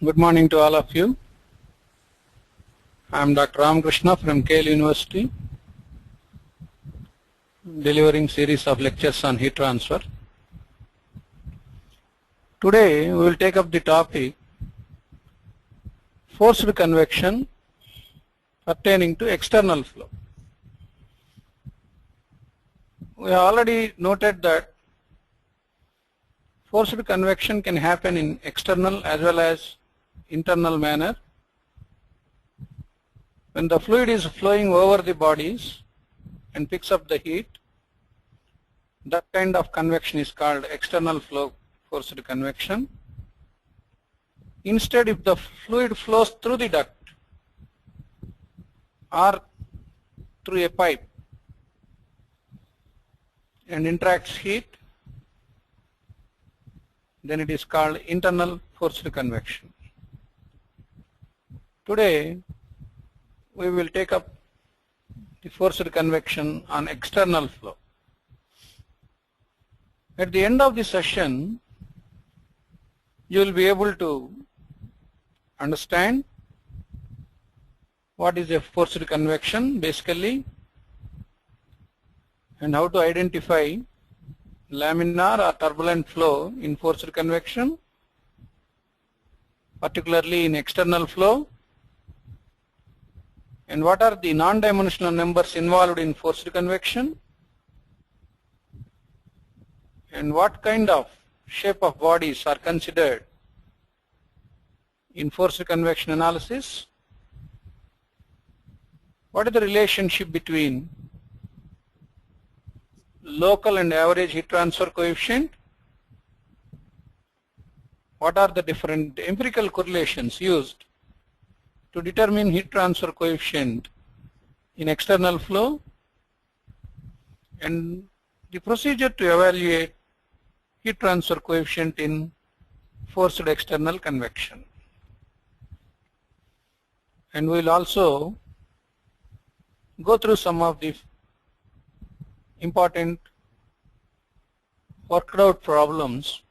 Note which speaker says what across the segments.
Speaker 1: Good morning to all of you. I am Dr. Rama Krishna from KL University, delivering series of lectures on heat transfer. Today we will take up the topic forced convection pertaining to external flow. We have already noted that forced convection can happen in external as well as internal manner. When the fluid is flowing over the bodies and picks up the heat, that kind of convection is called external flow forced convection. Instead, if the fluid flows through the duct or through a pipe and interacts heat, then it is called internal forced convection. Today we will take up the forced convection on external flow. At the end of the session, you will be able to understand what is a forced convection basically, and how to identify laminar or turbulent flow in forced convection, particularly in external flow, and what are the non-dimensional numbers involved in forced convection, and what kind of shape of bodies are considered in forced convection analysis. What is the relationship between local and average heat transfer coefficient? What are the different empirical correlations used to determine heat transfer coefficient in external flow, and the procedure to evaluate heat transfer coefficient in forced external convection. And we will also go through some of the important worked out problems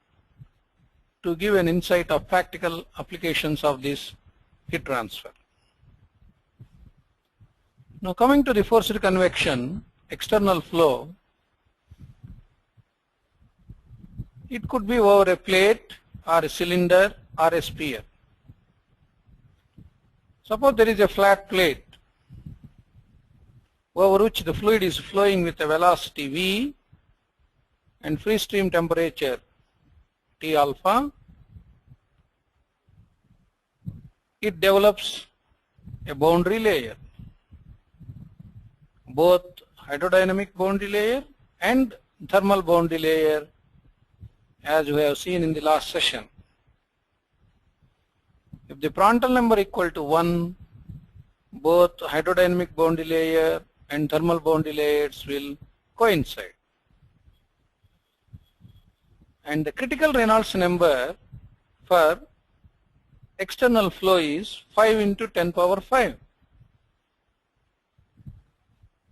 Speaker 1: to give an insight of practical applications of this heat transfer. Now coming to the forced convection external flow, it could be over a plate or a cylinder or a sphere. Suppose there is a flat plate over which the fluid is flowing with a velocity v and free stream temperature T alpha. It develops a boundary layer, both hydrodynamic boundary layer and thermal boundary layer, as we have seen in the last session. If the Prandtl number equal to 1, both hydrodynamic boundary layer and thermal boundary layers will coincide. And the critical Reynolds number for external flow is 5 into 10 power 5.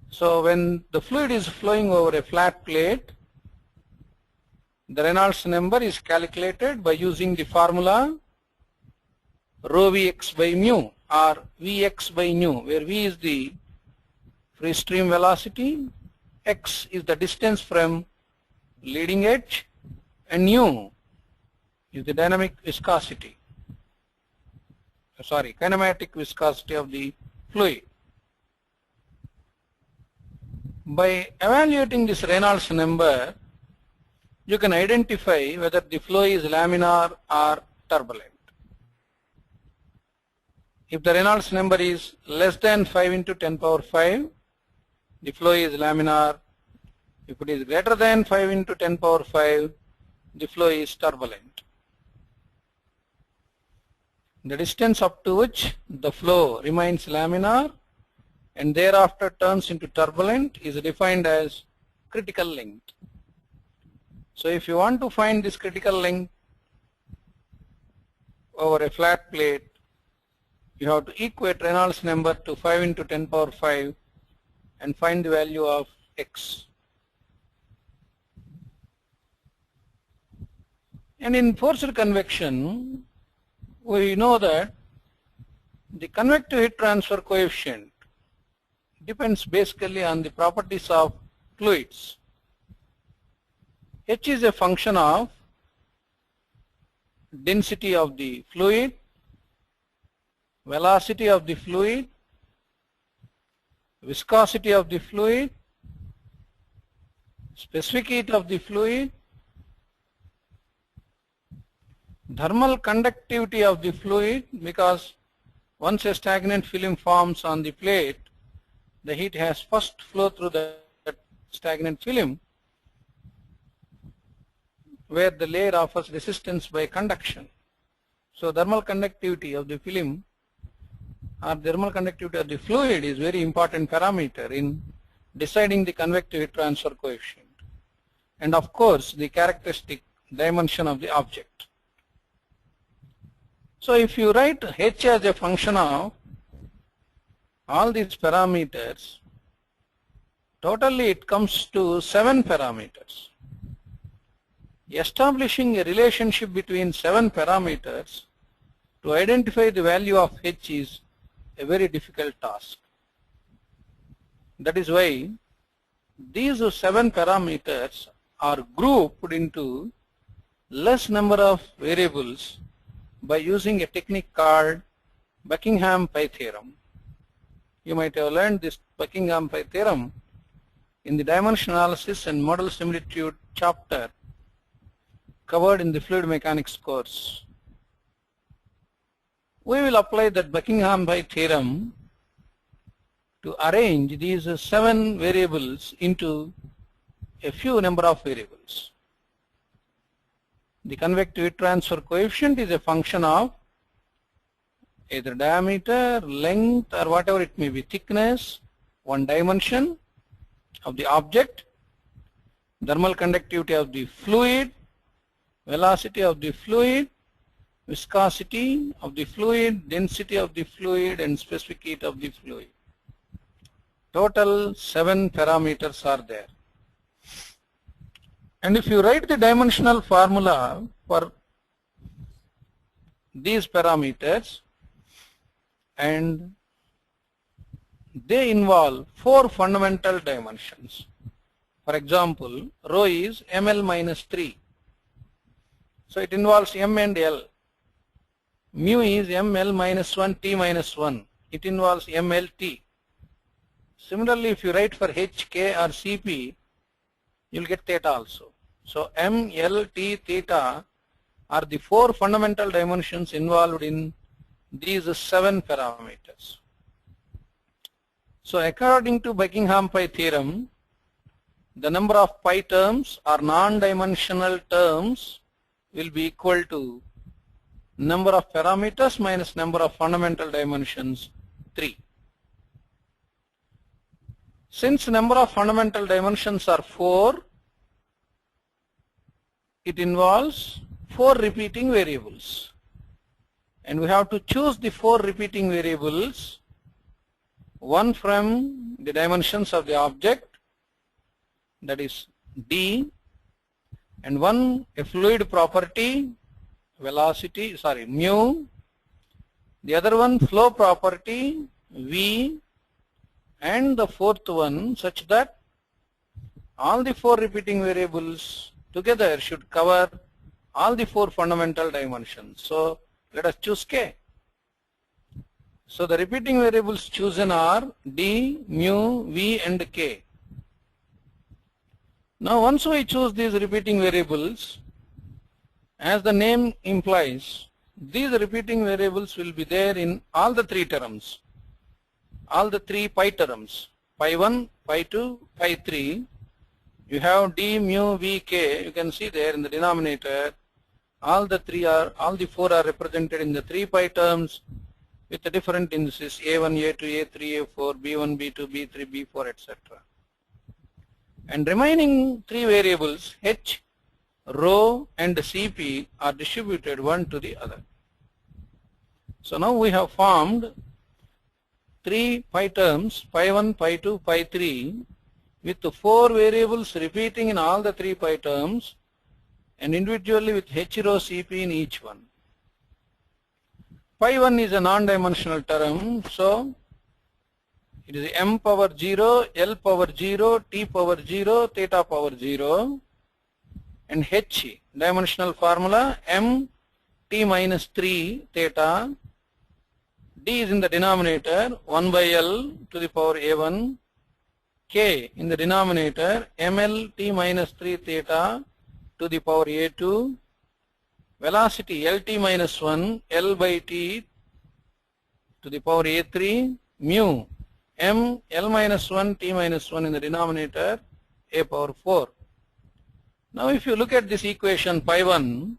Speaker 1: So when the fluid is flowing over a flat plate, the Reynolds number is calculated by using the formula rho Vx by mu or Vx by nu, where V is the free stream velocity, x is the distance from leading edge, and nu is the kinematic viscosity of the fluid. By evaluating this Reynolds number, you can identify whether the flow is laminar or turbulent. If the Reynolds number is less than 5 into 10 power 5, the flow is laminar. If it is greater than 5 into 10 power 5, the flow is turbulent. The distance up to which the flow remains laminar and thereafter turns into turbulent is defined as critical length. So if you want to find this critical length over a flat plate, you have to equate Reynolds number to 5 into 10 power 5 and find the value of x. And in forced convection, we know that the convective heat transfer coefficient depends basically on the properties of fluids. H is a function of density of the fluid, velocity of the fluid, viscosity of the fluid, specific heat of the fluid, thermal conductivity of the fluid, because once a stagnant film forms on the plate, the heat has first flow through that stagnant film, where the layer offers resistance by conduction. So thermal conductivity of the film or thermal conductivity of the fluid is very important parameter in deciding the convective heat transfer coefficient, and of course the characteristic dimension of the object. So if you write H as a function of all these parameters, totally it comes to 7 parameters. Establishing a relationship between 7 parameters to identify the value of H is a very difficult task. That is why these 7 parameters are grouped into less number of variables by using a technique called Buckingham pi theorem. You might have learned this Buckingham pi theorem in the dimension analysis and model similitude chapter covered in the fluid mechanics course. We will apply that Buckingham pi theorem to arrange these 7 variables into a few number of variables. The convective heat transfer coefficient is a function of either diameter, length, or whatever it may be, thickness, one dimension of the object, thermal conductivity of the fluid, velocity of the fluid, viscosity of the fluid, density of the fluid, and specific heat of the fluid. Total 7 parameters are there. And if you write the dimensional formula for these parameters, and they involve 4 fundamental dimensions. For example, rho is ml minus 3. So it involves m and l. Mu is ml minus 1, t minus 1. It involves mlt. Similarly, if you write for h, k, or cp, you will get theta also. So m, l, t, theta are the 4 fundamental dimensions involved in these 7 parameters. So according to Buckingham pi theorem, the number of pi terms or non-dimensional terms will be equal to number of parameters minus number of fundamental dimensions, 3. Since number of fundamental dimensions are 4, it involves 4 repeating variables. And we have to choose the 4 repeating variables, one from the dimensions of the object, that is d, and one a fluid property, velocity, mu, the other one flow property, v, and the 4th one such that all the 4 repeating variables together should cover all the 4 fundamental dimensions. So let us choose k. So the repeating variables chosen are d, mu, v, and k. Now once we choose these repeating variables, as the name implies, these repeating variables will be there in all the 3 terms, all the 3 pi terms, pi 1, pi 2, pi 3. You have d, mu, v, k. You can see there in the denominator, all the 4 are represented in the 3 pi terms with the different indices a1, a2, a3, a4, b1, b2, b3, b4, etc. And remaining 3 variables h, rho, and cp are distributed one to the other. So now we have formed 3 pi terms, pi 1, pi 2, pi 3, with the 4 variables repeating in all the 3 pi terms, and individually with h, rho, cp in each one. Pi 1 is a non-dimensional term, so it is m power 0, L power 0, T power 0, theta power 0, and H, dimensional formula, m T minus 3 theta, D is in the denominator, 1 by L to the power A1, K in the denominator, ml T minus 3 theta to the power A2, velocity LT minus 1, L by T to the power A3, mu m L minus 1 T minus 1 in the denominator, A power 4. Now if you look at this equation pi 1,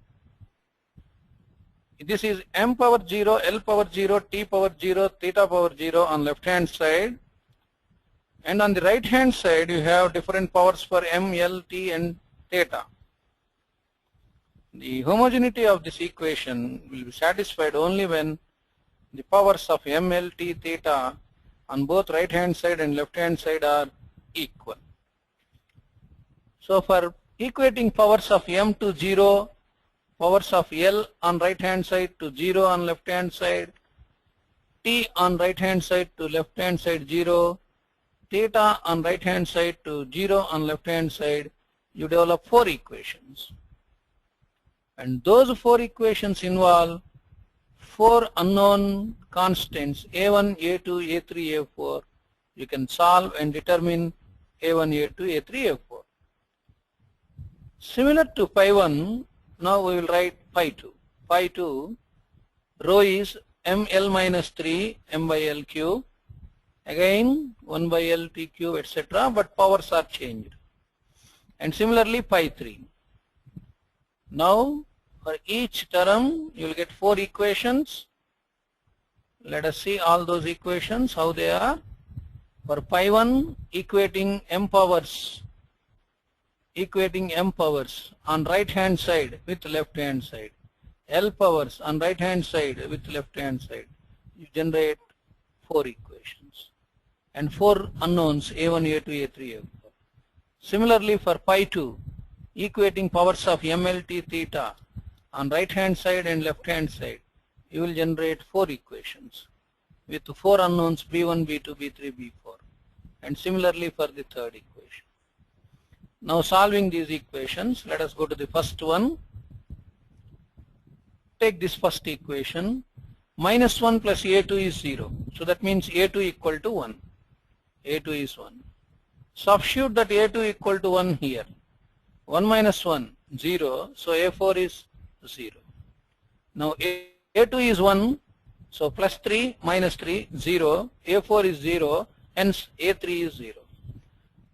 Speaker 1: this is m power 0, L power 0, T power 0, theta power 0 on left hand side, and on the right hand side you have different powers for m, L, T and theta. The homogeneity of this equation will be satisfied only when the powers of m, L, T, theta on both right hand side and left hand side are equal. So for equating powers of m to 0, powers of L on right hand side to 0 on left hand side, T on right hand side to left hand side 0, theta on right hand side to 0 on left hand side, you develop 4 equations. And those 4 equations involve 4 unknown constants A1, A2, A3, A4. You can solve and determine A1, A2, A3, A4. Similar to pi 1, now we will write pi 2. Pi 2, rho is ml minus 3 m by L cube. Again 1 by L T cube, etc. But powers are changed. And similarly pi 3. Now for each term you will get 4 equations. Let us see all those equations, how they are. For pi 1, equating m powers on right hand side with left hand side, L powers on right hand side with left hand side, you generate 4 equations and 4 unknowns A1, A2, A3, A4. Similarly for pi 2, equating powers of MLT theta on right hand side and left hand side, you will generate 4 equations with 4 unknowns B1, B2, B3, B4, and similarly for the third equation. Now solving these equations, let us go to the first one. Take this first equation, minus 1 plus A2 is 0. So that means A2 equal to 1. A2 is 1. Substitute that A2 equal to 1 here. 1 minus 1, 0. So A4 is 0. Now A2 is 1. So plus 3 minus 3, 0. A4 is 0. Hence A3 is 0.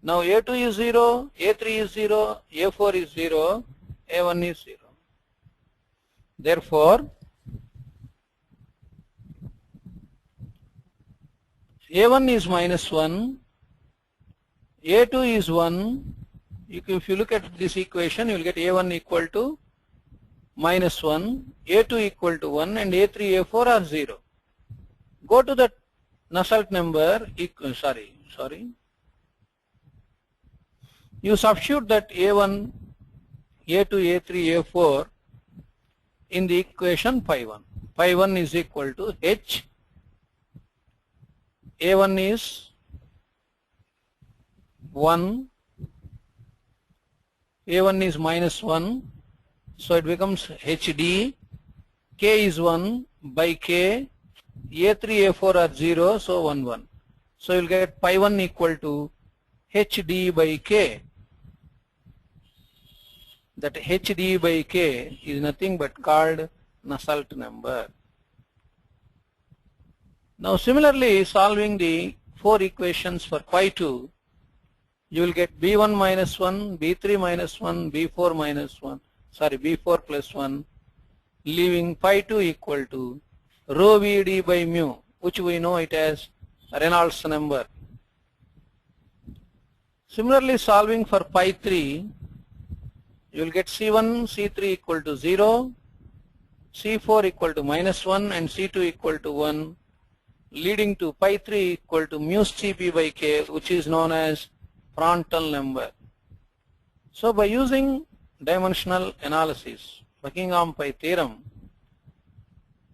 Speaker 1: Now A2 is 0, A3 is 0, A4 is 0, A1 is 0. Therefore, A1 is minus 1, A2 is 1. If you look at this equation, you will get A1 equal to minus 1, A2 equal to 1, and A3, A4 are 0. Go to the Nusselt number, you substitute that A1, A2, A3, A4 in the equation pi 1. Pi 1 is equal to H. A1 is 1. A1 is minus 1. So it becomes HD. K is 1 by K. A3, A4 are 0. So 1, 1. So you will get pi 1 equal to HD by K. That HD by K is nothing but called Nusselt number. Now similarly, solving the 4 equations for pi 2, you will get B1 minus 1, B3 minus 1, B4 minus 1, B4 plus 1, leaving pi 2 equal to rho VD by mu, which we know it as Reynolds number. Similarly, solving for pi 3, you will get C1, C3 equal to 0, C4 equal to minus 1, and C2 equal to 1, leading to pi 3 equal to mu Cp by K, which is known as Prandtl number. So by using dimensional analysis, Buckingham pi theorem,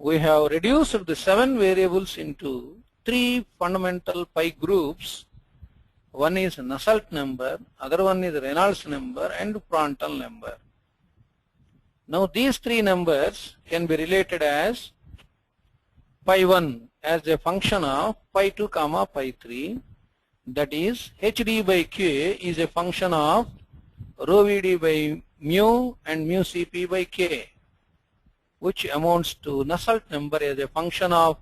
Speaker 1: we have reduced the 7 variables into 3 fundamental pi groups. One is Nusselt number, other one is Reynolds number and Prandtl number. Now these 3 numbers can be related as pi 1 as a function of pi 2 comma pi 3, that is hd by k is a function of rho vd by mu and mu cp by k, which amounts to Nusselt number as a function of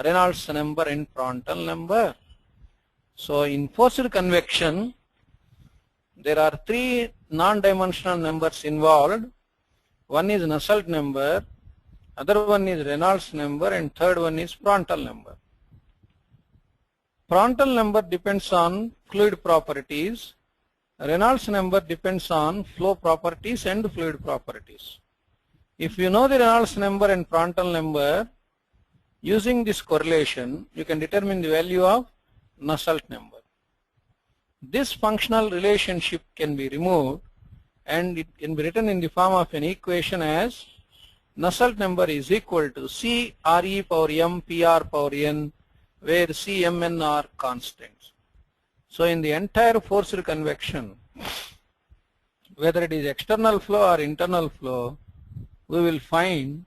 Speaker 1: Reynolds number and Prandtl number. So in forced convection, there are 3 non-dimensional numbers involved. One is Nusselt number, other one is Reynolds number, and third one is Prandtl number. Prandtl number depends on fluid properties. Reynolds number depends on flow properties and fluid properties. If you know the Reynolds number and Prandtl number, using this correlation, you can determine the value of Nusselt number. This functional relationship can be removed and it can be written in the form of an equation as Nusselt number is equal to C Re power m Pr power n, where C, m, n are constants. So in the entire forced convection, whether it is external flow or internal flow, we will find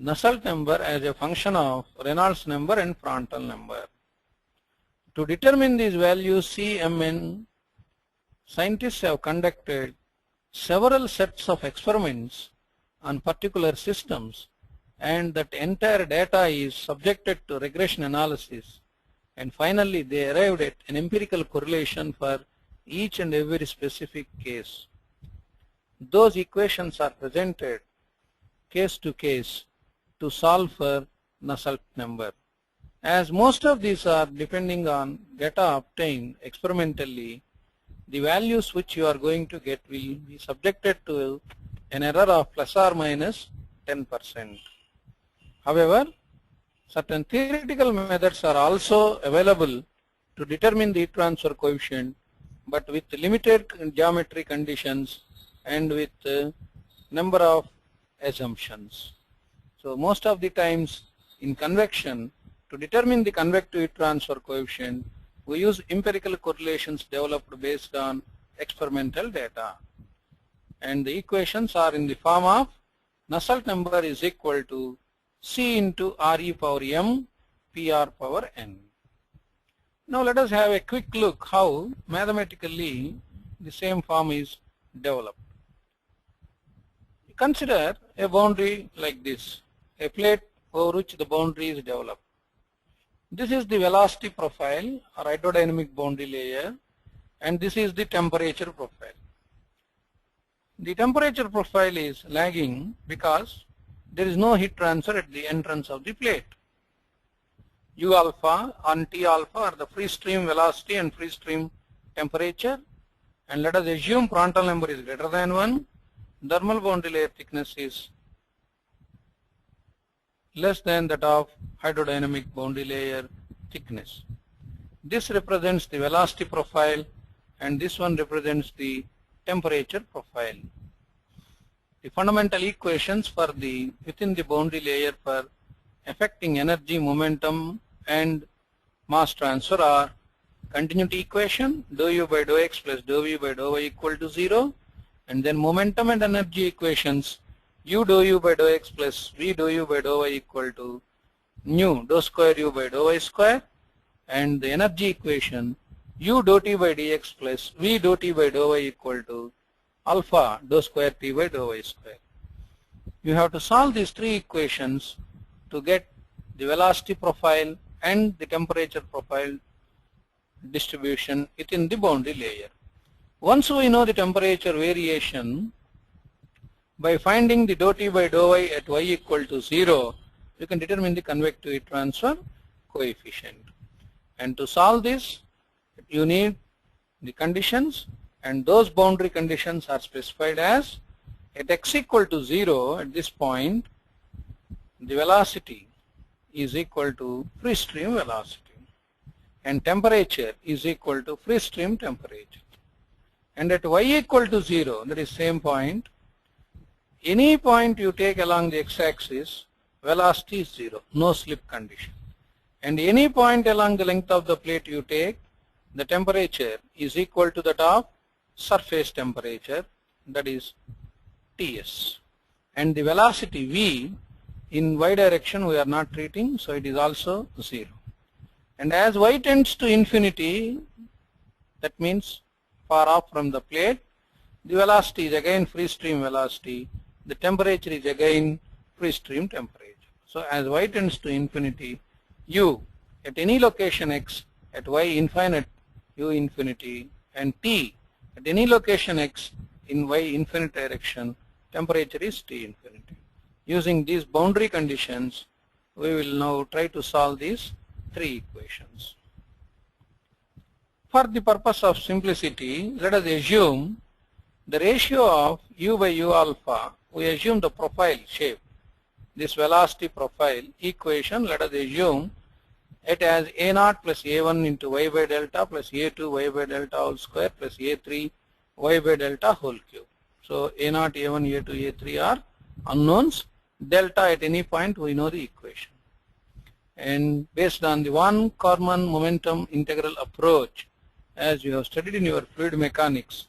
Speaker 1: Nusselt number as a function of Reynolds number and Prandtl number. To determine these values C, m, n, scientists have conducted several sets of experiments on particular systems, and that entire data is subjected to regression analysis, and finally they arrived at an empirical correlation for each and every specific case. Those equations are presented case to case to solve for Nusselt number. As most of these are depending on data obtained experimentally, the values which you are going to get will be subjected to an error of plus or minus 10%. However, certain theoretical methods are also available to determine the heat transfer coefficient, but with limited geometry conditions and with number of assumptions. So most of the times in convection, to determine the convective heat transfer coefficient, we use empirical correlations developed based on experimental data. And the equations are in the form of Nusselt number is equal to C into Re power m Pr power n. Now let us have a quick look how mathematically the same form is developed. Consider a boundary like this, a plate over which the boundary is developed. This is the velocity profile or hydrodynamic boundary layer, and this is the temperature profile. The temperature profile is lagging because there is no heat transfer at the entrance of the plate. U alpha and T alpha are the free stream velocity and free stream temperature, and let us assume Prandtl number is greater than 1. Thermal boundary layer thickness is less than that of hydrodynamic boundary layer thickness. This represents the velocity profile and this one represents the temperature profile. The fundamental equations for the within the boundary layer for affecting energy, momentum and mass transfer are continuity equation dou u by dou x plus dou v by dou y equal to 0, and then momentum and energy equations u dou u by dou x plus v dou u by dou y equal to nu dou square u by dou y square, and the energy equation u dou t by dx plus v dou t by dou y equal to alpha dou square t by dou y square. You have to solve these three equations to get the velocity profile and the temperature profile distribution within the boundary layer. Once we know the temperature variation, by finding the dou t by dou y at y equal to 0, you can determine the convective heat transfer coefficient. And to solve this, you need the conditions, and those boundary conditions are specified as at x equal to 0 at this point, the velocity is equal to free stream velocity and temperature is equal to free stream temperature. And at y equal to 0, that is same point, any point you take along the x-axis velocity is 0, no slip condition. And any point along the length of the plate you take, the temperature is equal to that of surface temperature, that is Ts. And the velocity v in y direction we are not treating, so it is also 0. And as y tends to infinity, that means far off from the plate, the velocity is again free stream velocity, the temperature is again free stream temperature. So as y tends to infinity, u at any location x at y infinite u infinity and t at any location x in y infinite direction, temperature is T infinity. Using these boundary conditions, we will now try to solve these three equations. For the purpose of simplicity, let us assume the ratio of u by u alpha. We assume the profile shape, this velocity profile equation, let us assume it has a0 plus a1 into y by delta plus a2 y by delta whole square plus a3 y by delta whole cube. So a0, a1, a2, a3 are unknowns. Delta at any point we know the equation. And based on the one common momentum integral approach, as you have studied in your fluid mechanics,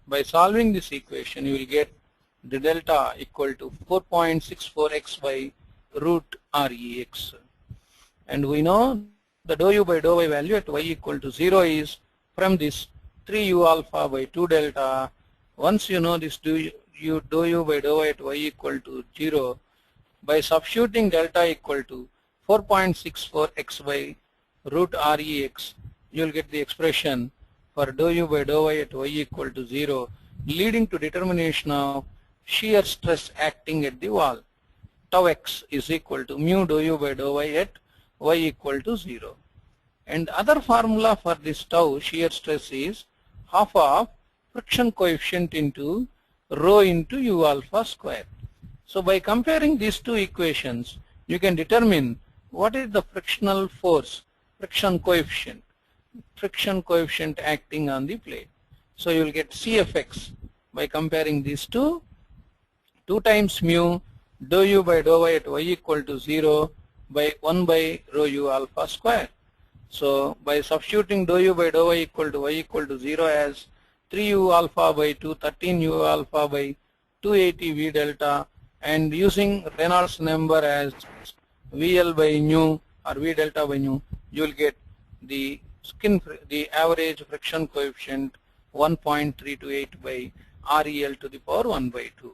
Speaker 1: by solving this equation you will get the delta equal to 4.64x by root Rex. And we know the dou u by dou y value at y equal to 0 is from this 3u alpha by 2 delta. Once you know this dou u by dou y at y equal to 0, by substituting delta equal to 4.64x by root Rex, you will get the expression for dou u by dou y at y equal to 0, leading to determination of shear stress acting at the wall. Tau x is equal to mu dou u by dou y at y equal to 0. And other formula for this tau shear stress is half of friction coefficient into rho into u alpha square. So by comparing these two equations, you can determine what is the frictional force, friction coefficient acting on the plate. So you will get CFX by comparing these two, 2 times mu dou u by dou y at y equal to 0 by 1 by rho u alpha square. So by substituting dou u by dou y equal to 0 as 3u alpha by 2, 13u alpha by 280 v delta, and using Reynolds number as VL by nu or V delta by nu, you will get the average friction coefficient 1.328 by REL to the power 1 by 2.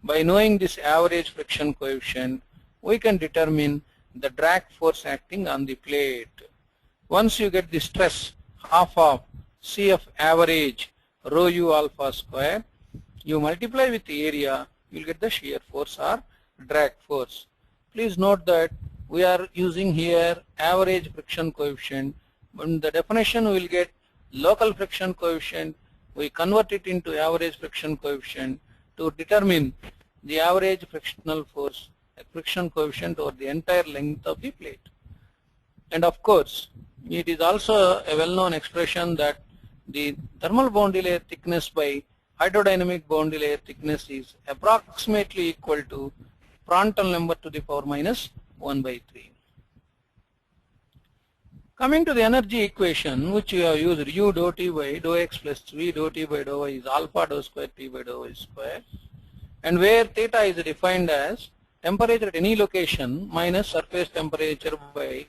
Speaker 1: By knowing this average friction coefficient, we can determine the drag force acting on the plate. Once you get the stress half of CF average rho u alpha square, you multiply with the area, you will get the shear force or drag force. Please note that we are using here average friction coefficient. In the definition we will get local friction coefficient. We convert it into average friction coefficient to determine the average frictional force, friction coefficient over the entire length of the plate. And of course, it is also a well-known expression that the thermal boundary layer thickness by hydrodynamic boundary layer thickness is approximately equal to Prandtl number to the power minus 1 by 3. Coming to the energy equation, which we have used, u dou t by dou x plus v dou t by dou y is alpha dou square t by dou y square, and where theta is defined as temperature at any location minus surface temperature by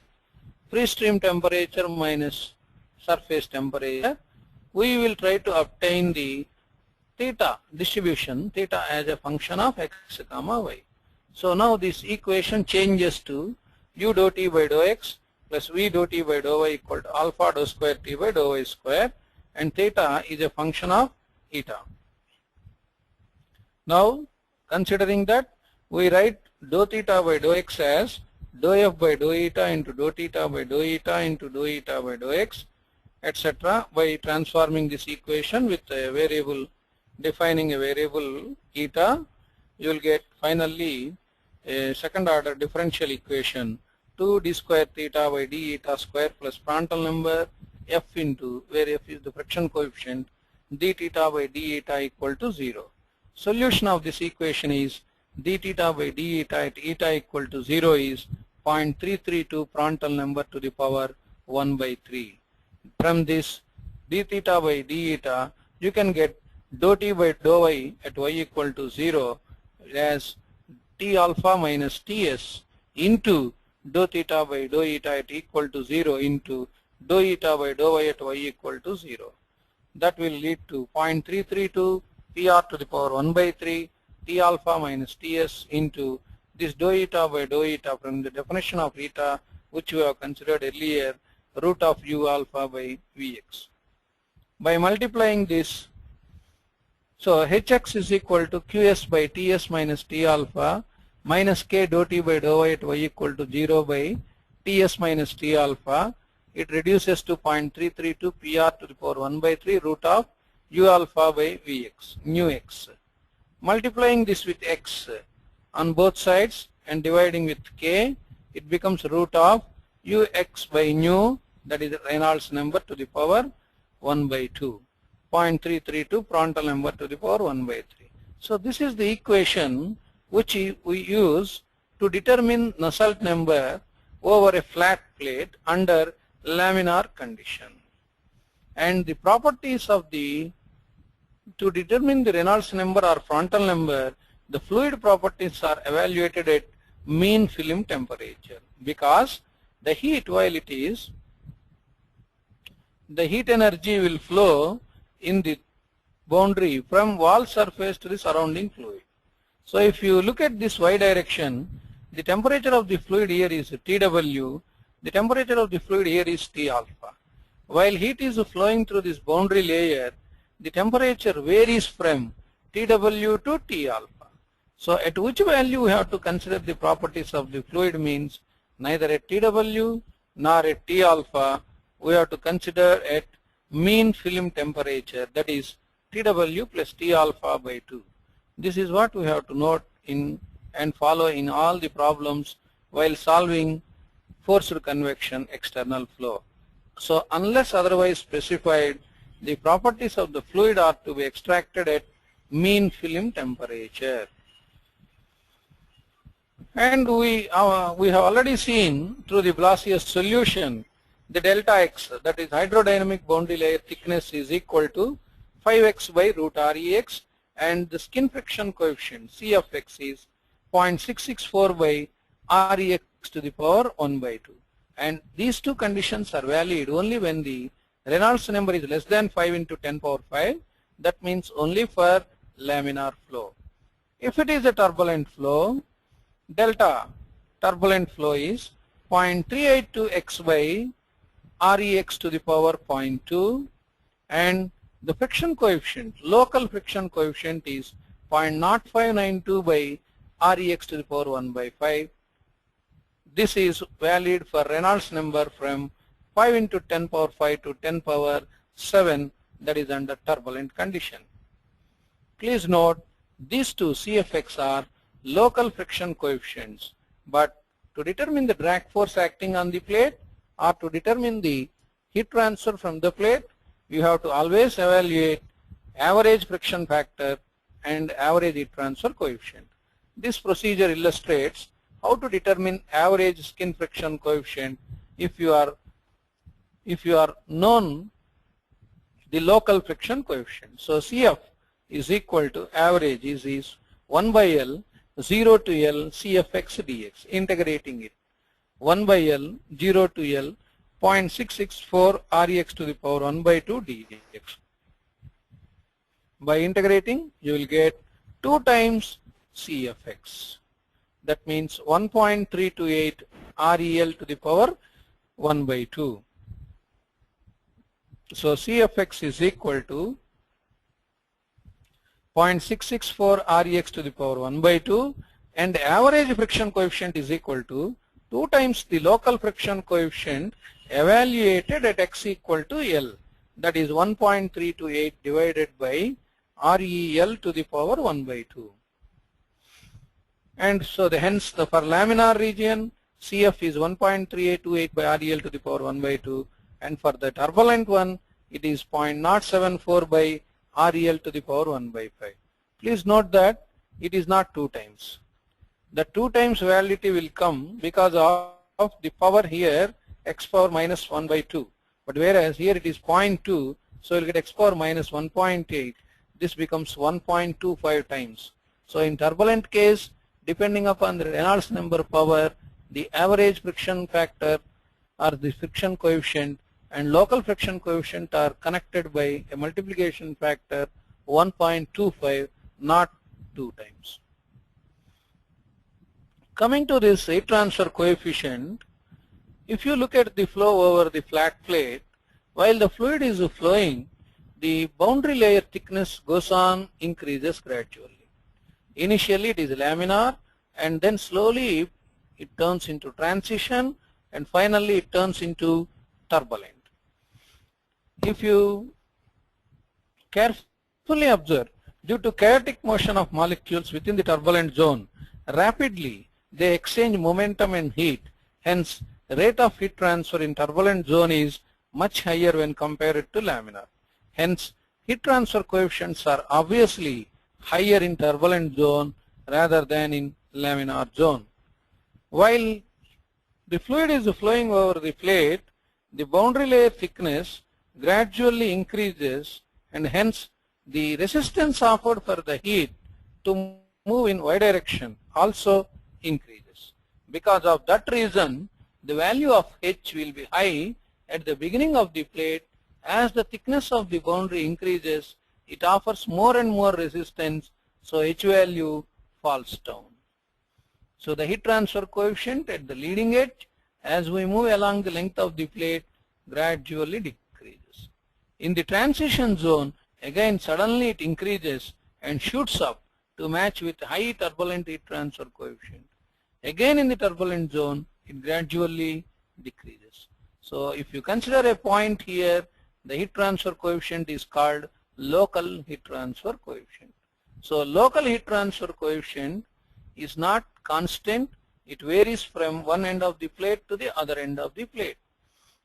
Speaker 1: free stream temperature minus surface temperature, we will try to obtain the theta distribution, theta as a function of x comma y. So now this equation changes to u dou t by dou x plus v dou t by dou y equal to alpha dou square t by dou y square, and theta is a function of eta. Now considering that, we write dou theta by dou x as dou f by dou eta into dou theta by dou eta into dou eta by dou x, etc. By transforming this equation with a variable, defining a variable eta, you will get finally a second order differential equation 2 d square theta by d eta square plus Prandtl number f into, where f is the friction coefficient, d theta by d eta equal to 0. Solution of this equation is d theta by d eta at eta equal to 0 is 0.332 Prandtl number to the power 1 by 3. From this d theta by d eta, you can get dou t by dou y at y equal to 0 as t alpha minus ts into dou theta by dou eta at equal to 0 into dou eta by dou y at y equal to 0. That will lead to 0.332 pr to the power 1 by 3 t alpha minus ts into this dou eta by dou eta from the definition of eta, which we have considered earlier, root of u alpha by Vx. By multiplying this, so Hx is equal to Qs by Ts minus T alpha minus K dou T by dou y at y equal to 0 by Ts minus T alpha. It reduces to 0.332 Pr to the power 1 by 3 root of U alpha by Vx, nu x. Multiplying this with x on both sides and dividing with K, it becomes root of Ux by nu, that is Reynolds number to the power 1 by 2. 0.332 Prandtl number to the power 1 by 3. So this is the equation which we use to determine Nusselt number over a flat plate under laminar condition. And the properties of to determine the Reynolds number or Prandtl number, the fluid properties are evaluated at mean film temperature, because the heat, while it is, the heat energy will flow in the boundary from wall surface to the surrounding fluid. So if you look at this y direction, the temperature of the fluid here is Tw, the temperature of the fluid here is T alpha. While heat is flowing through this boundary layer, the temperature varies from Tw to T alpha. So at which value we have to consider the properties of the fluid means neither at Tw nor at T alpha, we have to consider at mean film temperature, that is Tw plus T alpha by 2. This is what we have to note in and follow in all the problems while solving forced convection external flow. So unless otherwise specified, the properties of the fluid are to be extracted at mean film temperature. And we have already seen through the Blasius solution, the delta x, that is hydrodynamic boundary layer thickness, is equal to 5x by root Rex, and the skin friction coefficient C of x is 0.664 by Rex to the power 1 by 2. And these two conditions are valid only when the Reynolds number is less than 5 into 10 power 5. That means only for laminar flow. If it is a turbulent flow, delta turbulent flow is 0.382 x by Rex to the power 0.2, and the friction coefficient, local friction coefficient, is 0.0592 by Rex to the power 1 by 5. This is valid for Reynolds number from 5 into 10 power 5 to 10 power 7, that is under turbulent condition. Please note these two CFX are local friction coefficients, but to determine the drag force acting on the plate or to determine the heat transfer from the plate, you have to always evaluate average friction factor and average heat transfer coefficient. This procedure illustrates how to determine average skin friction coefficient if you are known the local friction coefficient. So CF is equal to average is 1 by L 0 to L CFX dx, integrating it 1 by L 0 to L 0.664 Rex to the power 1 by 2 dx. By integrating, you will get 2 times CFX. That means 1.328 REL to the power 1 by 2. So CFX is equal to 0.664 Rex to the power 1 by 2, and average friction coefficient is equal to 2 times the local friction coefficient evaluated at x equal to L, that is 1.328 divided by REL to the power 1 by 2. And so hence for laminar region, CF is 1.3828 by REL to the power 1 by 2, and for the turbulent one it is 0.074 by REL to the power 1 by 5. Please note that it is not 2 times. the 2 times validity will come because of the power here x power minus 1 by 2. But whereas here it is 0.2, so you'll get x power minus 1.8. This becomes 1.25 times. So in turbulent case, depending upon the Reynolds number power, the average friction factor or the friction coefficient and local friction coefficient are connected by a multiplication factor 1.25, not 2 times. Coming to this heat transfer coefficient, if you look at the flow over the flat plate, while the fluid is flowing, the boundary layer thickness goes on, increases gradually. Initially it is laminar, and then slowly it turns into transition, and finally it turns into turbulent. If you carefully observe, due to chaotic motion of molecules within the turbulent zone, rapidly they exchange momentum and heat. Hence, rate of heat transfer in turbulent zone is much higher when compared to laminar. Hence, heat transfer coefficients are obviously higher in turbulent zone rather than in laminar zone. While the fluid is flowing over the plate, the boundary layer thickness gradually increases, and hence the resistance offered for the heat to move in y direction also increases. Because of that reason, the value of H will be high at the beginning of the plate. As the thickness of the boundary increases, it offers more and more resistance, so H value falls down. So the heat transfer coefficient at the leading edge, as we move along the length of the plate, gradually decreases. In the transition zone, again suddenly it increases and shoots up to match with high turbulent heat transfer coefficient. Again in the turbulent zone, it gradually decreases. So if you consider a point here, the heat transfer coefficient is called local heat transfer coefficient. So local heat transfer coefficient is not constant. It varies from one end of the plate to the other end of the plate.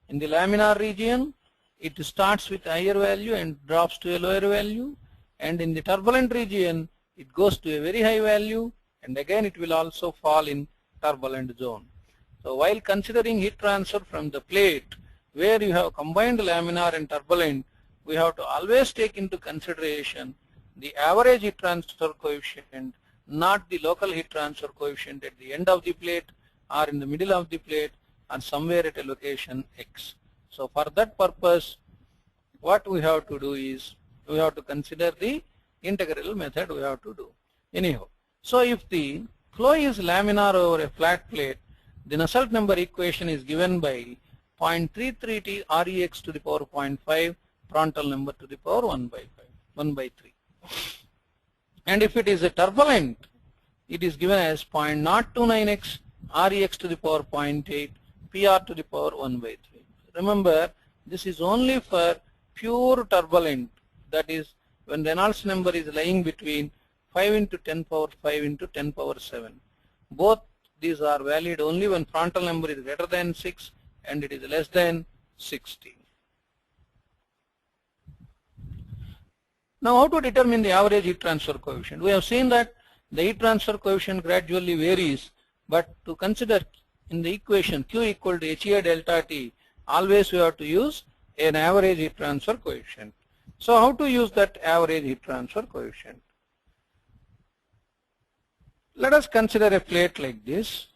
Speaker 1: In the laminar region, it starts with a higher value and drops to a lower value, and in the turbulent region it goes to a very high value, and again it will also fall in turbulent zone. So while considering heat transfer from the plate where you have combined laminar and turbulent, we have to always take into consideration the average heat transfer coefficient, not the local heat transfer coefficient at the end of the plate or in the middle of the plate or somewhere at a location X. So for that purpose, what we have to do is we have to consider the integral method we have to do. Anyhow, so if the flow is laminar over a flat plate, the Nusselt number equation is given by 0.33T Rex to the power 0.5 Prandtl number to the power 1 by 3. And if it is a turbulent, it is given as 0.029x Rex to the power 0.8 PR to the power 1 by 3. Remember, this is only for pure turbulent, that is when Reynolds number is lying between 5 into 10 power 5 into 10 power 7. Both these are valid only when Prandtl number is greater than 6 and it is less than 60. Now how to determine the average heat transfer coefficient? We have seen that the heat transfer coefficient gradually varies, but to consider in the equation Q equal to HA delta T, always we have to use an average heat transfer coefficient. So how to use that average heat transfer coefficient? Let us consider a plate like this,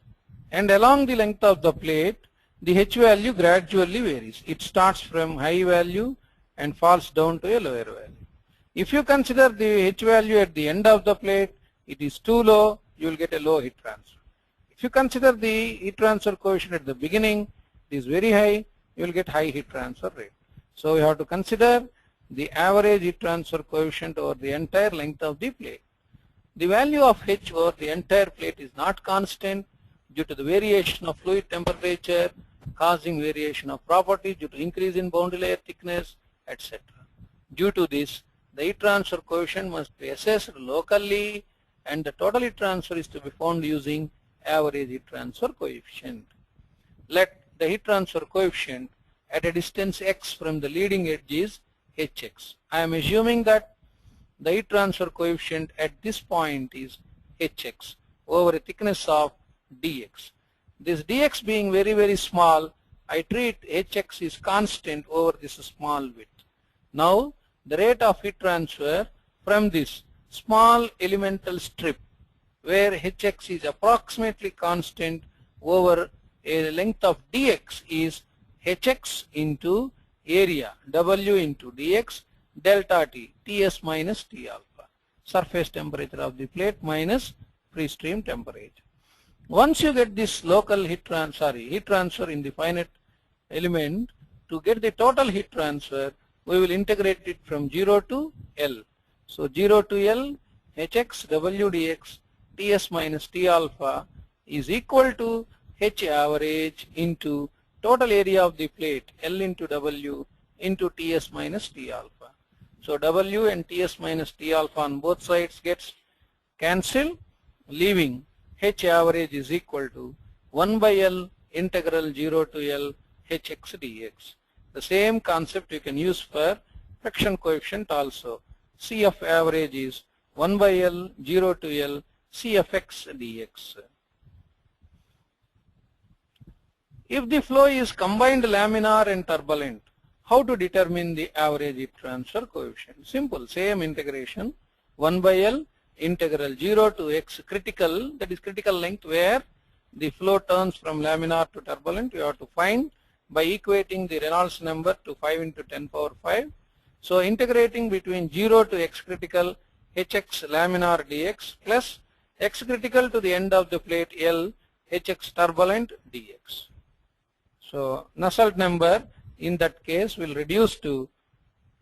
Speaker 1: and along the length of the plate, the H value gradually varies. It starts from high value and falls down to a lower value. If you consider the H value at the end of the plate, it is too low, you will get a low heat transfer. If you consider the heat transfer coefficient at the beginning, it is very high, you will get high heat transfer rate. So we have to consider the average heat transfer coefficient over the entire length of the plate. The value of H over the entire plate is not constant due to the variation of fluid temperature causing variation of properties due to increase in boundary layer thickness, etc. Due to this, the heat transfer coefficient must be assessed locally, and the total heat transfer is to be found using average heat transfer coefficient. Let the heat transfer coefficient at a distance x from the leading edge is Hx. I am assuming that the heat transfer coefficient at this point is Hx. over a thickness of dx. This dx being very, very small, I treat hx is constant over this small width. Now the rate of heat transfer from this small elemental strip where hx is approximately constant over a length of dx is hx into area w into dx delta t, ts minus t alpha, surface temperature of the plate minus free stream temperature. Once you get this local heat transfer in the finite element, to get the total heat transfer, we will integrate it from 0 to L. So 0 to L, hx w dx ts minus t alpha is equal to h average into total area of the plate L into w into ts minus t alpha. So w and ts minus t alpha on both sides gets cancelled, leaving h average is equal to 1 by L integral 0 to L hx dx. The same concept you can use for friction coefficient also. Cf average is 1 by L 0 to L Cfx dx. If the flow is combined laminar and turbulent, how to determine the average heat transfer coefficient? Simple, same integration, 1 by L integral 0 to x critical, that is critical length where the flow turns from laminar to turbulent, you have to find by equating the Reynolds number to 5 into 10 power 5. So integrating between 0 to x critical hx laminar dx plus x critical to the end of the plate L hx turbulent dx. So Nusselt number in that case will reduce to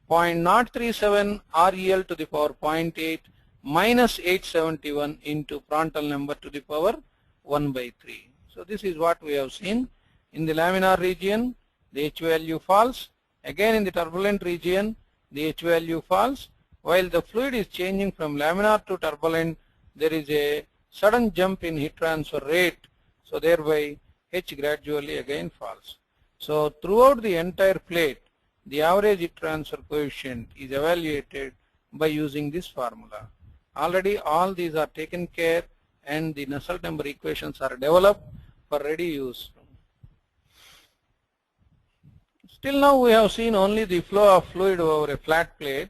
Speaker 1: 0.037 REL to the power 0.8 minus 871 into Prandtl number to the power 1 by 3. So this is what we have seen. In the laminar region, the H value falls. Again in the turbulent region, the H value falls. While the fluid is changing from laminar to turbulent, there is a sudden jump in heat transfer rate. So thereby H gradually again falls. So throughout the entire plate, the average heat transfer coefficient is evaluated by using this formula. Already all these are taken care and the Nusselt number equations are developed for ready use. Till now we have seen only the flow of fluid over a flat plate.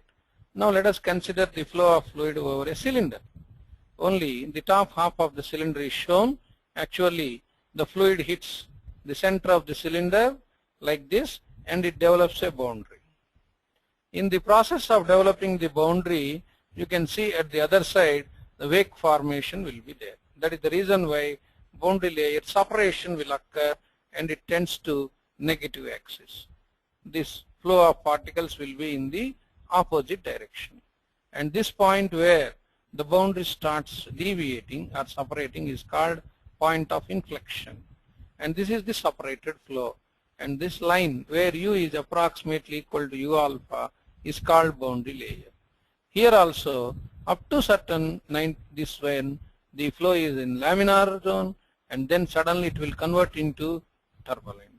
Speaker 1: Now let us consider the flow of fluid over a cylinder. Only the top half of the cylinder is shown. Actually the fluid hits the center of the cylinder like this and it develops a boundary. In the process of developing the boundary, you can see at the other side the wake formation will be there. That is the reason why boundary layer separation will occur and it tends to negative axis. This flow of particles will be in the opposite direction. And this point where the boundary starts deviating or separating is called point of inflection. And this is the separated flow. And this line where U is approximately equal to U alpha is called boundary layer. Here also up to certain this when the flow is in laminar zone and then suddenly it will convert into turbulent.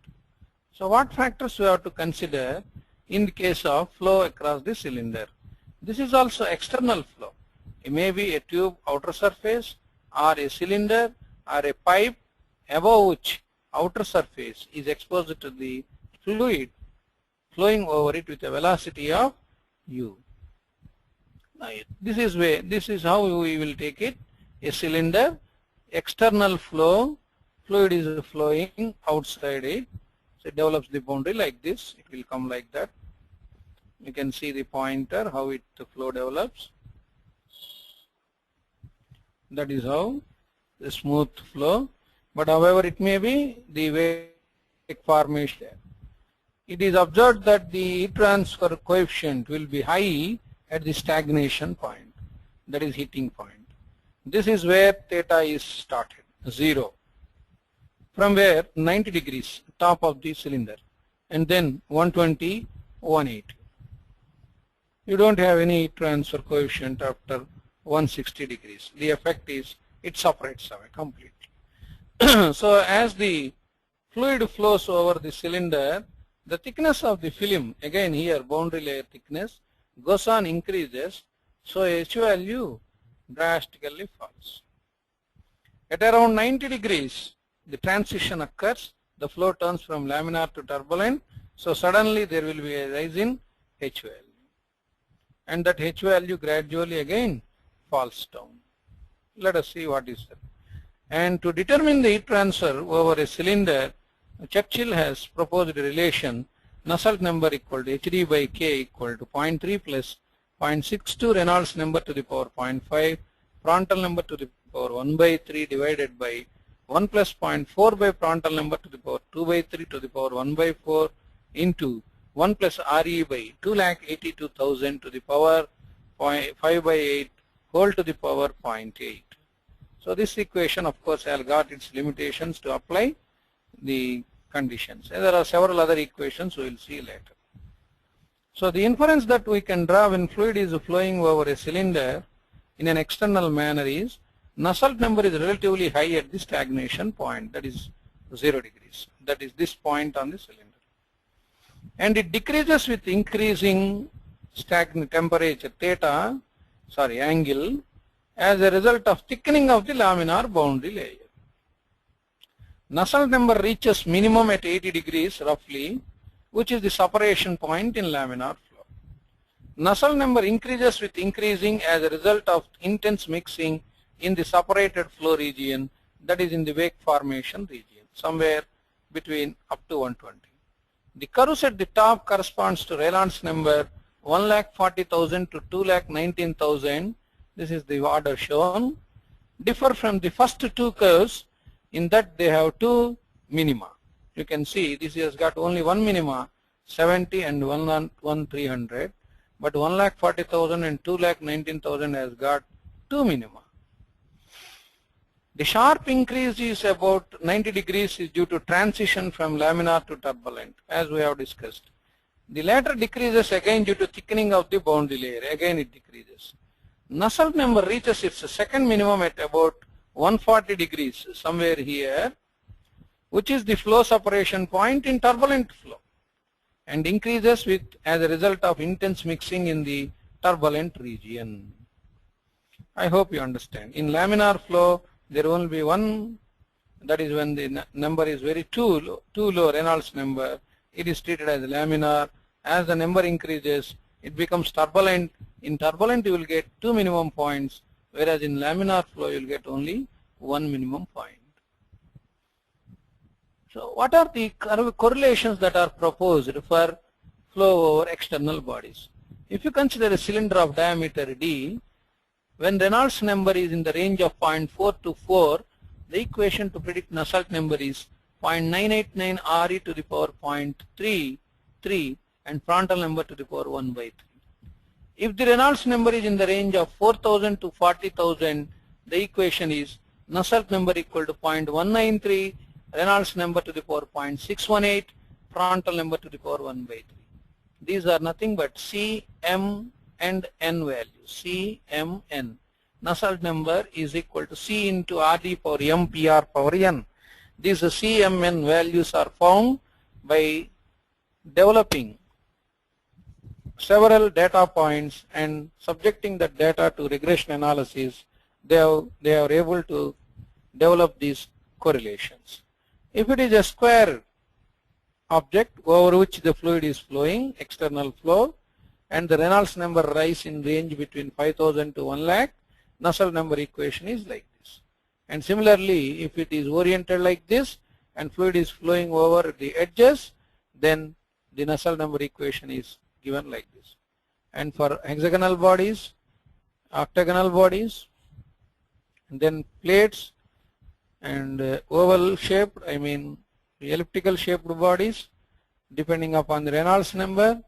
Speaker 1: So what factors we have to consider in the case of flow across the cylinder? This is also external flow. It may be a tube outer surface or a cylinder or a pipe above which outer surface is exposed to the fluid flowing over it with a velocity of u. Now, this is how we will take it. A cylinder, external flow, fluid is flowing outside it. So it develops the boundary like this. It will come like that. You can see the pointer how the flow develops. That is how the smooth flow. But however it may be, the wake formation. It is observed that the heat transfer coefficient will be high at the stagnation point, that is heating point. This is where theta is started, 0. From where 90 degrees top of the cylinder and then 120, 180. You don't have any heat transfer coefficient after 160 degrees. The effect is it separates away completely. So as the fluid flows over the cylinder, the thickness of the film, again here boundary layer thickness, goes on increases, so H value drastically falls. At around 90 degrees, the transition occurs. The flow turns from laminar to turbulent. So suddenly there will be a rise in H value. And that H value gradually again falls down. Let us see what is that. And to determine the heat transfer over a cylinder, Churchill has proposed a relation Nusselt number equal to Hd by K equal to 0.3 plus 0.62 Reynolds number to the power 0.5, Prandtl number to the power 1 by 3 divided by 1 plus 0.4 by Prandtl number to the power 2 by 3 to the power 1 by 4 into 1 plus Re by 2,82,000 to the power 5 by 8 whole to the power 0.8. So this equation, of course, has got its limitations to apply the conditions. And there are several other equations we will see later. So the inference that we can draw when fluid is flowing over a cylinder in an external manner is Nusselt number is relatively high at the stagnation point, that is 0 degrees. That is this point on the cylinder. And it decreases with increasing stagnant temperature angle as a result of thickening of the laminar boundary layer. Nusselt number reaches minimum at 80 degrees roughly, which is the separation point in laminar flow. Nusselt number increases with increasing as a result of intense mixing in the separated flow region, that is in the wake formation region, somewhere between up to 120. The curves at the top corresponds to Reynolds number 1,40,000 to 2,19,000. This is the order shown. Differ from the first two curves in that they have two minima. You can see this has got only one minima, 70 and 1,300, but 1,40,000 and 2,19,000 has got two minima. The sharp increase is about 90 degrees is due to transition from laminar to turbulent, as we have discussed. The latter decreases again due to thickening of the boundary layer. Again it decreases. Nusselt number reaches its second minimum at about 140 degrees, somewhere here, which is the flow separation point in turbulent flow, and increases with as a result of intense mixing in the turbulent region. I hope you understand. In laminar flow, there will be one, that is when the number is very too low, Reynolds number, it is treated as laminar. As the number increases, it becomes turbulent. In turbulent, you will get two minimum points, whereas in laminar flow, you will get only one minimum point. So what are the correlations that are proposed for flow over external bodies? If you consider a cylinder of diameter d, when Reynolds number is in the range of 0.4 to 4, the equation to predict Nusselt number is 0.989 Re to the power 0.33 and Prandtl number to the power 1 by 3. If the Reynolds number is in the range of 4,000 to 40,000, the equation is Nusselt number equal to 0.193, Reynolds number to the power 0.618, Prandtl number to the power 1 by 3. These are nothing but C, M, and N values. C, M, N. Nusselt number is equal to C into Rd power M PR power N. These C, M, N values are found by developing several data points and subjecting that data to regression analysis. They are able to develop these correlations. If it is a square object over which the fluid is flowing, external flow, and the Reynolds number rise in range between 5,000 to 1 lakh, Nusselt number equation is like this. And similarly, if it is oriented like this and fluid is flowing over the edges, then the Nusselt number equation is given like this. And for hexagonal bodies, octagonal bodies, and then plates, and oval shaped, I mean elliptical shaped bodies, depending upon the Reynolds number,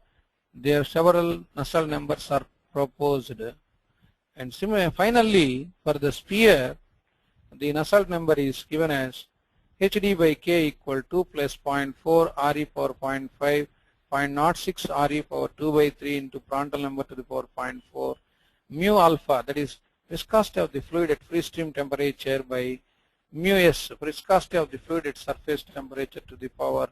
Speaker 1: there are several Nusselt numbers are proposed. And finally, for the sphere, the Nusselt number is given as Hd by K equal 2 plus 0.4 Re power 0.5, 0.06 Re power 2 by 3 into Prandtl number to the power 0.4, mu alpha, that is viscosity of the fluid at free stream temperature, by mu s, viscosity of the fluid at surface temperature to the power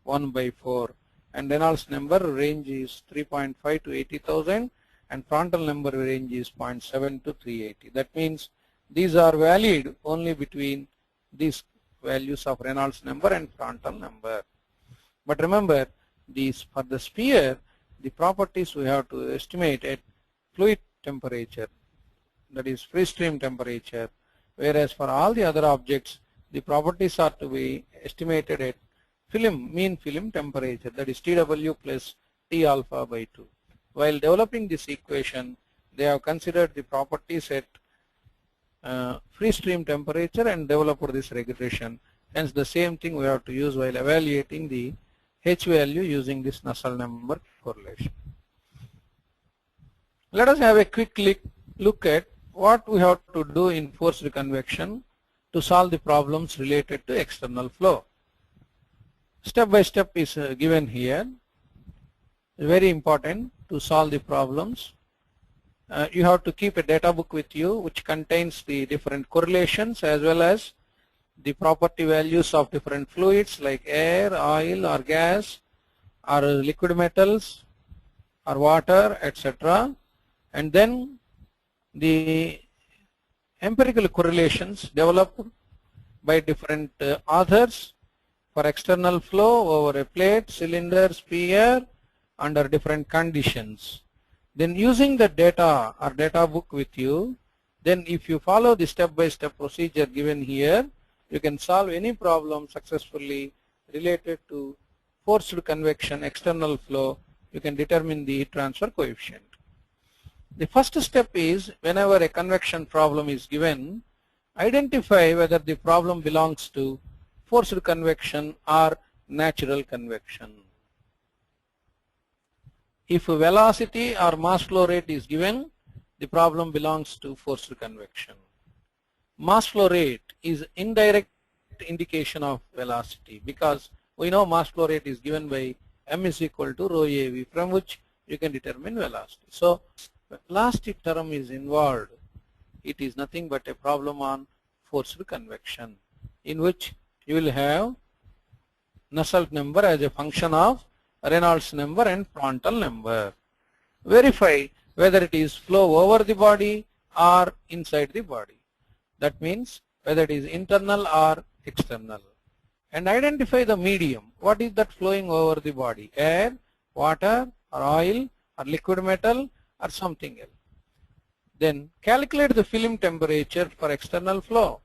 Speaker 1: 1 by 4. And Reynolds number range is 3.5 to 80,000, and Prandtl number range is 0.7 to 380. That means these are valid only between these values of Reynolds number and Prandtl number. But remember, these for the sphere, the properties we have to estimate at fluid temperature, that is free stream temperature, whereas for all the other objects, the properties are to be estimated at mean film temperature, that is TW plus T alpha by 2. While developing this equation, they have considered the properties at free stream temperature and developed this regression. Hence, the same thing we have to use while evaluating the H value using this Nusselt number correlation. Let us have a quick look at what we have to do in forced convection to solve the problems related to external flow. Step by step is given here. It's very important to solve the problems. You have to keep a data book with you which contains the different correlations as well as the property values of different fluids like air, oil or gas or liquid metals or water, etc. And then the empirical correlations developed by different authors for external flow over a plate, cylinder, sphere under different conditions. Then using the data or data book with you, then if you follow the step-by-step procedure given here, you can solve any problem successfully related to forced convection external flow. You can determine the heat transfer coefficient. The first step is, whenever a convection problem is given, identify whether the problem belongs to forced convection or natural convection. If velocity or mass flow rate is given, the problem belongs to forced convection. Mass flow rate is indirect indication of velocity because we know mass flow rate is given by m is equal to rho AV, from which you can determine velocity. So velocity term is involved. It is nothing but a problem on forced convection, in which you will have Nusselt number as a function of Reynolds number and Prandtl number. Verify whether it is flow over the body or inside the body. That means whether it is internal or external. And identify the medium. What is that flowing over the body? Air, water, or oil, or liquid metal, or something else. Then calculate the film temperature for external flow.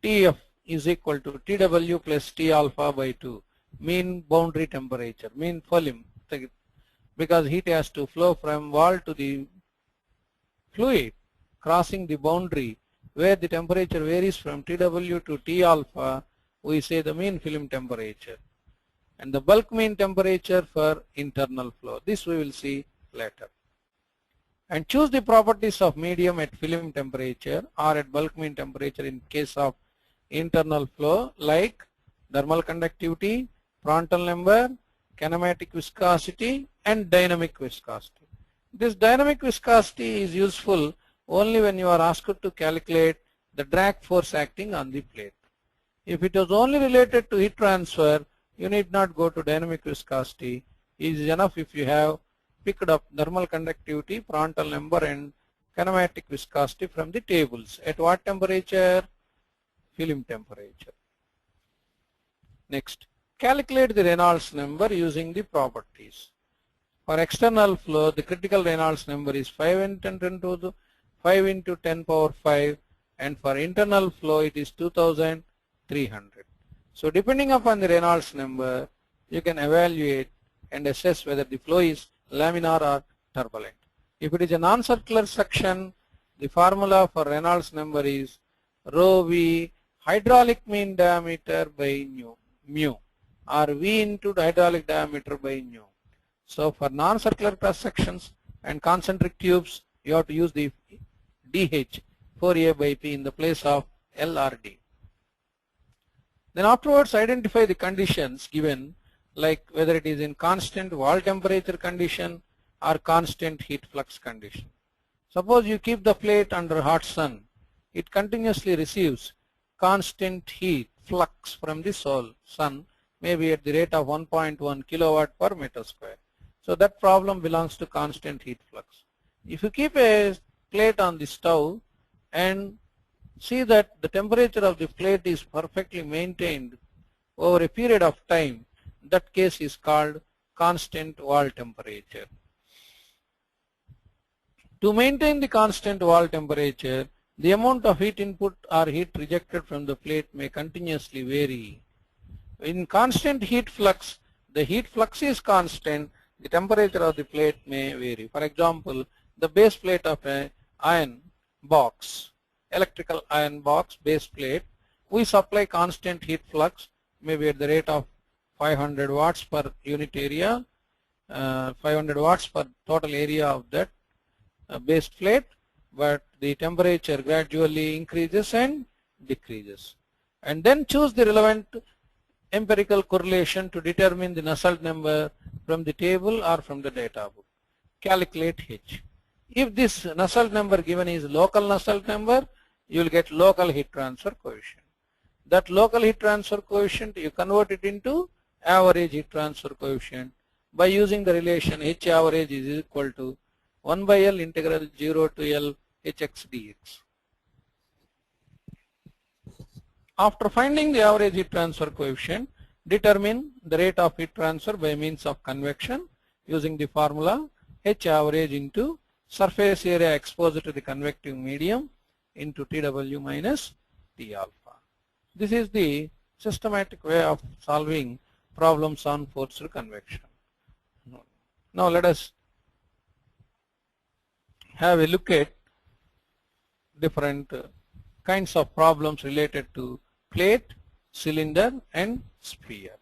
Speaker 1: TF is equal to TW plus T alpha by 2. Mean boundary temperature, mean film, because heat has to flow from wall to the fluid, crossing the boundary where the temperature varies from TW to T alpha, we say the mean film temperature. And the bulk mean temperature for internal flow. This we will see later. And choose the properties of medium at film temperature or at bulk mean temperature in case of internal flow, like thermal conductivity, Prandtl number, kinematic viscosity, and dynamic viscosity. This dynamic viscosity is useful only when you are asked to calculate the drag force acting on the plate. If it was only related to heat transfer, you need not go to dynamic viscosity. It is enough if you have picked up thermal conductivity, Prandtl number, and kinematic viscosity from the tables. At what temperature? Film temperature. Next, calculate the Reynolds number using the properties. For external flow, the critical Reynolds number is 5 into 10 power 5, and for internal flow it is 2300. So depending upon the Reynolds number, you can evaluate and assess whether the flow is laminar or turbulent. If it is a non-circular section, the formula for Reynolds number is rho V hydraulic mean diameter by mu, or V into the hydraulic diameter by mu. So for non-circular cross sections and concentric tubes, you have to use the DH 4A by P in the place of L or D. Then afterwards identify the conditions given, like whether it is in constant wall temperature condition or constant heat flux condition. Suppose you keep the plate under hot sun, it continuously receives constant heat flux from the sun, maybe at the rate of 1.1 kilowatt per meter square. So that problem belongs to constant heat flux. If you keep a plate on the stove and see that the temperature of the plate is perfectly maintained over a period of time. That case is called constant wall temperature. To maintain the constant wall temperature, the amount of heat input or heat rejected from the plate may continuously vary. In constant heat flux, the heat flux is constant, the temperature of the plate may vary. For example, the base plate of an iron box, electrical iron box base plate, we supply constant heat flux, maybe at the rate of 500 watts per unit area, 500 watts per total area of that base plate, but the temperature gradually increases and decreases. And then choose the relevant empirical correlation to determine the Nusselt number from the table or from the data book. Calculate H. If this Nusselt number given is local Nusselt number, you will get local heat transfer coefficient. That local heat transfer coefficient, you convert it into average heat transfer coefficient by using the relation H average is equal to 1 by L integral 0 to L Hx dx. After finding the average heat transfer coefficient, determine the rate of heat transfer by means of convection using the formula H average into surface area exposed to the convective medium into TW minus T alpha. This is the systematic way of solving problems on forced convection. Now let us have a look at different kinds of problems related to plate, cylinder and sphere.